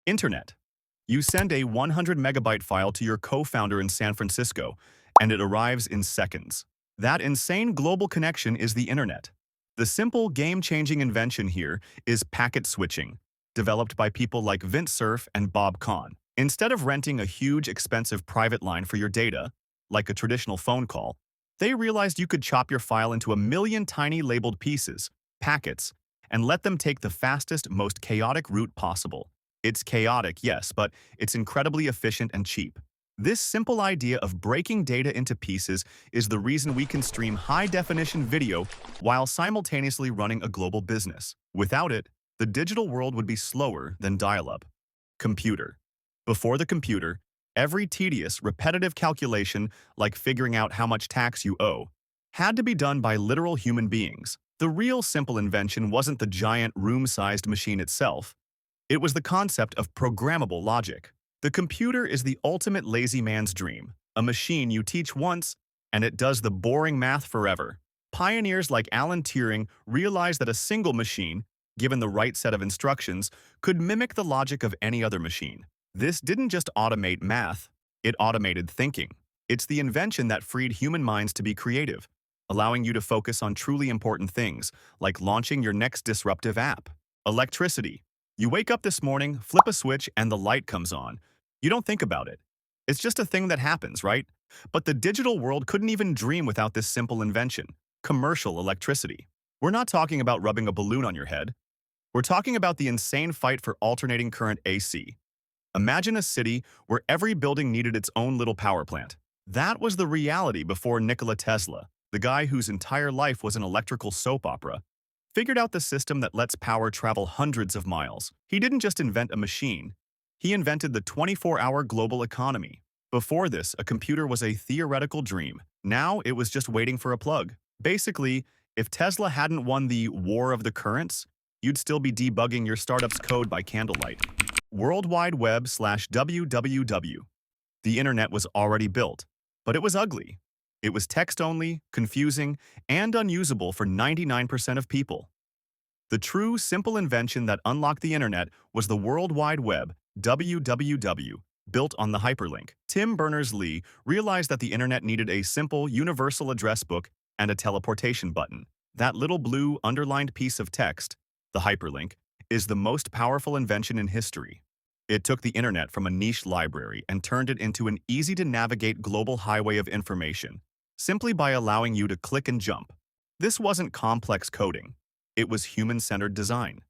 Internet. You send a 100 megabyte file to your co-founder in San Francisco, and it arrives in seconds. That insane global connection is the internet. The simple game-changing invention here is packet switching, developed by people like Vint Cerf and Bob Kahn. Instead of renting a huge, expensive private line for your data, like a traditional phone call, they realized you could chop your file into a million tiny labeled pieces, packets, and let them take the fastest, most chaotic route possible. It's chaotic, yes, but it's incredibly efficient and cheap. This simple idea of breaking data into pieces is the reason we can stream high-definition video while simultaneously running a global business. Without it, the digital world would be slower than dial-up. Computer. Before the computer, every tedious, repetitive calculation, like figuring out how much tax you owe, had to be done by literal human beings. The real simple invention wasn't the giant room-sized machine itself. It was the concept of programmable logic. The computer is the ultimate lazy man's dream, a machine you teach once, and it does the boring math forever. Pioneers like Alan Turing realized that a single machine, given the right set of instructions, could mimic the logic of any other machine. This didn't just automate math, it automated thinking. It's the invention that freed human minds to be creative, allowing you to focus on truly important things, like launching your next disruptive app. Electricity. You wake up this morning, flip a switch, and the light comes on. You don't think about it. It's just a thing that happens, right? But the digital world couldn't even dream without this simple invention: commercial electricity. We're not talking about rubbing a balloon on your head. We're talking about the insane fight for alternating current AC. Imagine a city where every building needed its own little power plant. That was the reality before Nikola Tesla, the guy whose entire life was an electrical soap opera, figured out the system that lets power travel hundreds of miles. He didn't just invent a machine. He invented the 24-hour global economy. Before this, a computer was a theoretical dream. Now it was just waiting for a plug. Basically, if Tesla hadn't won the war of the currents, you'd still be debugging your startup's code by candlelight. World Wide Web/WWW. The internet was already built, but it was ugly. It was text-only, confusing, and unusable for 99% of people. The true, simple invention that unlocked the internet was the World Wide Web, WWW, built on the hyperlink. Tim Berners-Lee realized that the internet needed a simple, universal address book and a teleportation button. That little blue, underlined piece of text, the hyperlink, is the most powerful invention in history. It took the internet from a niche library and turned it into an easy-to-navigate global highway of information, simply by allowing you to click and jump. This wasn't complex coding. It was human-centered design.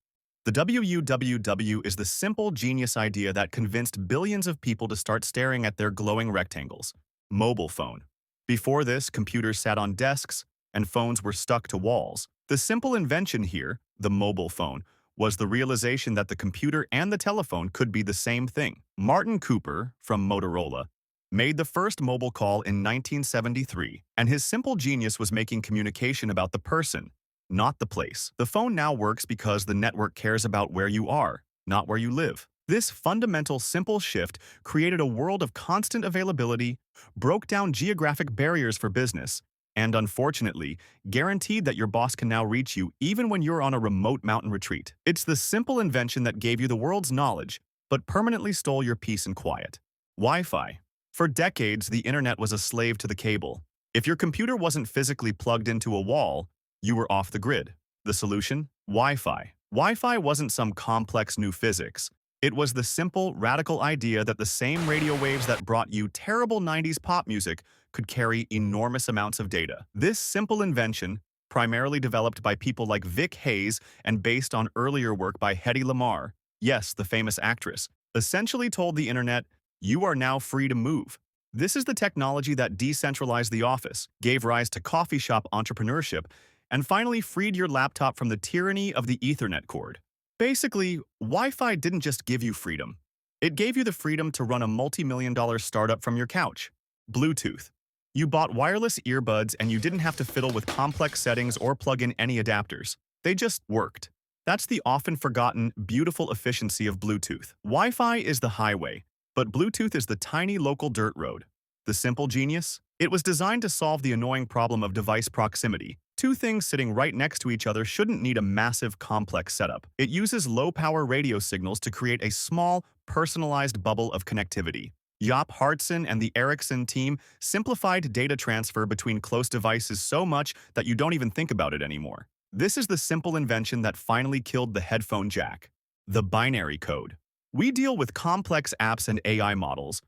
The WWW is the simple genius idea that convinced billions of people to start staring at their glowing rectangles. Mobile phone. Before this, computers sat on desks, and phones were stuck to walls. The simple invention here, the mobile phone, was the realization that the computer and the telephone could be the same thing. Martin Cooper, from Motorola, made the first mobile call in 1973, and his simple genius was making communication about the person, not the place. The phone now works because the network cares about where you are, not where you live. This fundamental, simple shift created a world of constant availability, broke down geographic barriers for business, and unfortunately, guaranteed that your boss can now reach you even when you're on a remote mountain retreat. It's the simple invention that gave you the world's knowledge, but permanently stole your peace and quiet. Wi-Fi. For decades, the internet was a slave to the cable. If your computer wasn't physically plugged into a wall, you were off the grid. The solution? Wi-Fi. Wi-Fi wasn't some complex new physics. It was the simple, radical idea that the same radio waves that brought you terrible 90s pop music could carry enormous amounts of data. This simple invention, primarily developed by people like Vic Hayes and based on earlier work by Hedy Lamarr, yes, the famous actress, essentially told the internet, you are now free to move. This is the technology that decentralized the office, gave rise to coffee shop entrepreneurship, and finally freed your laptop from the tyranny of the Ethernet cord. Basically, Wi-Fi didn't just give you freedom. It gave you the freedom to run a multi-million-dollar startup from your couch. Bluetooth. You bought wireless earbuds and you didn't have to fiddle with complex settings or plug in any adapters. They just worked. That's the often forgotten, beautiful efficiency of Bluetooth. Wi-Fi is the highway, but Bluetooth is the tiny local dirt road. The simple genius? It was designed to solve the annoying problem of device proximity, Two things sitting right next to each other shouldn't need a massive, complex setup. It uses low-power radio signals to create a small, personalized bubble of connectivity. Jaap Hartson and the Ericsson team simplified data transfer between close devices so much that you don't even think about it anymore. This is the simple invention that finally killed the headphone jack. The binary code. We deal with complex apps and AI models,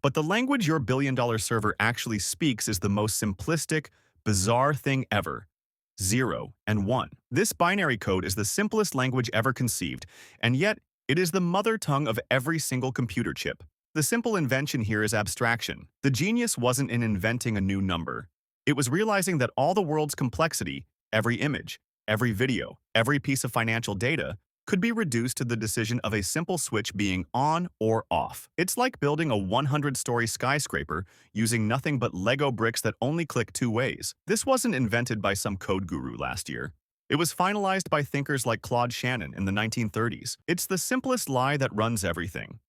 but the language your billion-dollar server actually speaks is the most simplistic, bizarre thing ever. 0 and 1. This binary code is the simplest language ever conceived, and yet it is the mother tongue of every single computer chip. The simple invention here is abstraction. The genius wasn't in inventing a new number. It was realizing that all the world's complexity, every image, every video, every piece of financial data, could be reduced to the decision of a simple switch being on or off. It's like building a 100-story skyscraper using nothing but Lego bricks that only click two ways. This wasn't invented by some code guru last year. It was finalized by thinkers like Claude Shannon in the 1930s. It's the simplest lie that runs everything.